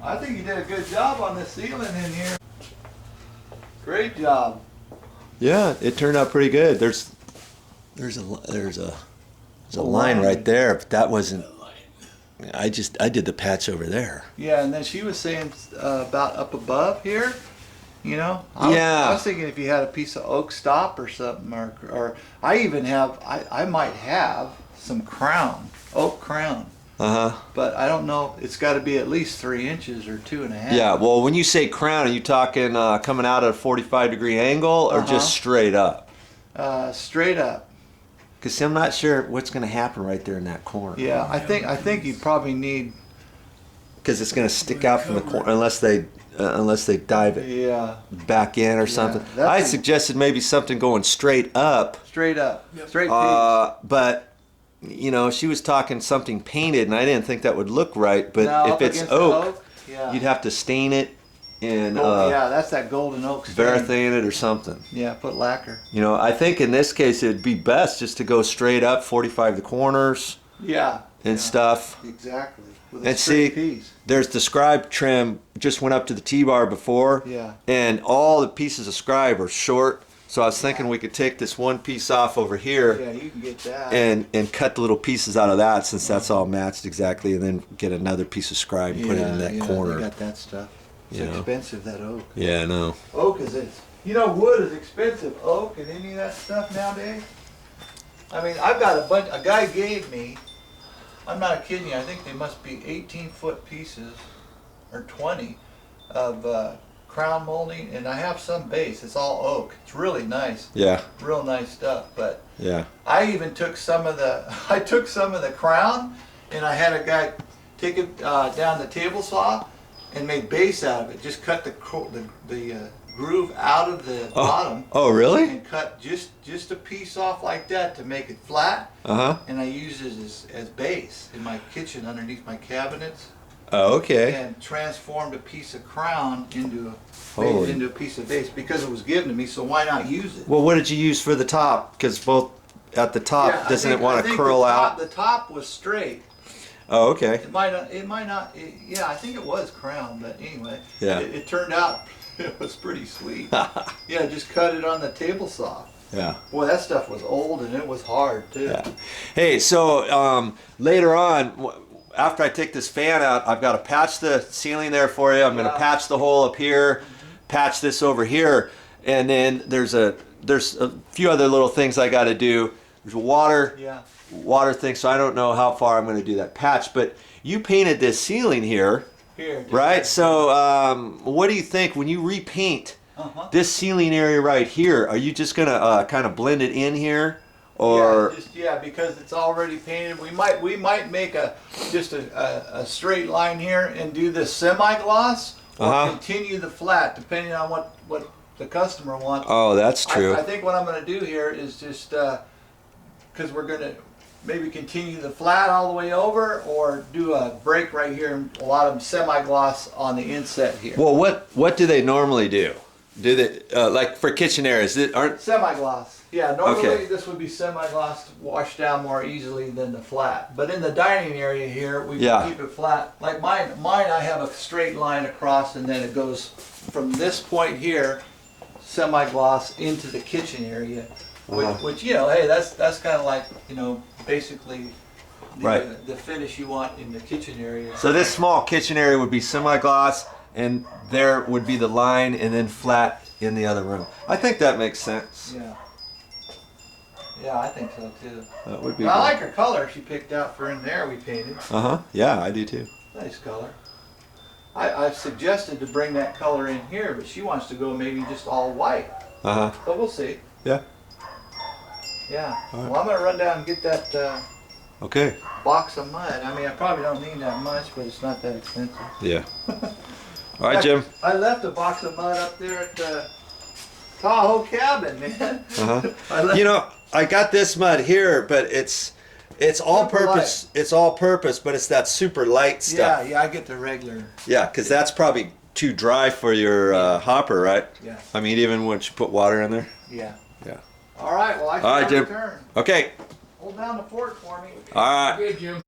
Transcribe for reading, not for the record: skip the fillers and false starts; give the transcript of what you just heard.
I think you did a good job on the ceiling in here. Great job. Yeah, it turned out pretty good. There's a line right there, but that wasn't. I did the patch over there. Yeah, and then she was saying about up above here. You know, I was thinking if you had a piece of oak stop or something, or I even have, I might have some crown, oak crown. But I don't know. It's got to be at least 3 inches or 2.5. Yeah. Well, when you say crown, are you talking coming out at a 45-degree angle or just straight up? Straight up. Because I'm not sure what's going to happen right there in that corner. Yeah, I think you probably need. Because it's going to stick out from the corner unless they dive it back in or something. I suggested maybe something going straight up. Straight up. Straight but you know, she was talking something painted, and I didn't think that would look right. But no, if it's oak, you'd have to stain it and that's that golden oak stain. Varathane it or something. Yeah, put lacquer. You know, I think in this case it'd be best just to go straight up, 45 the corners. Yeah. And stuff. Exactly. With and see, piece. There's the scribe trim just went up to the T-bar before. Yeah. And all the pieces of scribe are short. So I was thinking we could take this one piece off over here. Yeah, you can get that. And cut the little pieces out of that since that's all matched exactly, and then get another piece of scribe and put it in that corner. They got that stuff. It's expensive, that oak. Yeah, I know. Oak is it. You know, wood is expensive. Oak and any of that stuff nowadays. I mean, I've got a guy gave me, I'm not kidding you, I think they must be 18-foot pieces or 20 of crown molding, and I have some base. It's all oak. It's really nice. Yeah. Real nice stuff. But yeah, I even took some of the crown, and I had a guy take it down the table saw and made base out of it. Just cut the groove out of the bottom. Oh, really? And cut just a piece off like that to make it flat. And I use it as base in my kitchen underneath my cabinets. Oh, okay. And transformed a piece of crown into a piece of base because it was given to me. So why not use it? Well, what did you use for the top? Because both at the top, doesn't it want to curl out? The top was straight. Oh, okay. It might not. Yeah, I think it was crown, but anyway. Yeah. It turned out it was pretty sweet. Yeah, just cut it on the table saw. Yeah. Boy, that stuff was old and it was hard too. Yeah. Hey, so later on, after I take this fan out, I've got to patch the ceiling there for you. I'm going to patch the hole up here, patch this over here, and then there's a few other little things I got to do. There's a water thing, so I don't know how far I'm going to do that patch. But you painted this ceiling here, right? So what do you think when you repaint this ceiling area right here? Are you just going to kind of blend it in here? Or because it's already painted. We might make just a straight line here and do this semi-gloss or continue the flat depending on what the customer wants. Oh, that's true. I think what I'm going to do here is just because we're going to maybe continue the flat all the way over or do a break right here and a lot of them semi-gloss on the inset here. Well, what do they normally do? Do they like for kitchen areas? Aren't semi-gloss? Yeah, normally this would be semi-gloss, washed down more easily than the flat. But in the dining area here, we keep it flat. Like mine, I have a straight line across, and then it goes from this point here, semi-gloss into the kitchen area. Which you know, hey, that's kind of like, you know, basically the finish you want in the kitchen area. So this small kitchen area would be semi-gloss, and there would be the line, and then flat in the other room. I think that makes sense. Yeah. Yeah, I think so too. That would be. I like her color she picked out for in there we painted. Yeah, I do too. Nice color. I've suggested to bring that color in here, but she wants to go maybe just all white. So we'll see. Yeah. Yeah. Well, I'm gonna run down and get that box of mud. I mean, I probably don't need that much, but it's not that expensive. Yeah. All right, Jim. I left a box of mud up there at the Tahoe cabin, man. You know, I got this mud here, but it's all purpose. It's all purpose, but it's that super light stuff. Yeah, I get the regular. Yeah, because that's probably too dry for your hopper, right? Yeah. I mean, even once you put water in there. Yeah. Yeah. All right. Well, I all right, Jim. return. Okay. Hold down the fort for me. All right. Good, Jim.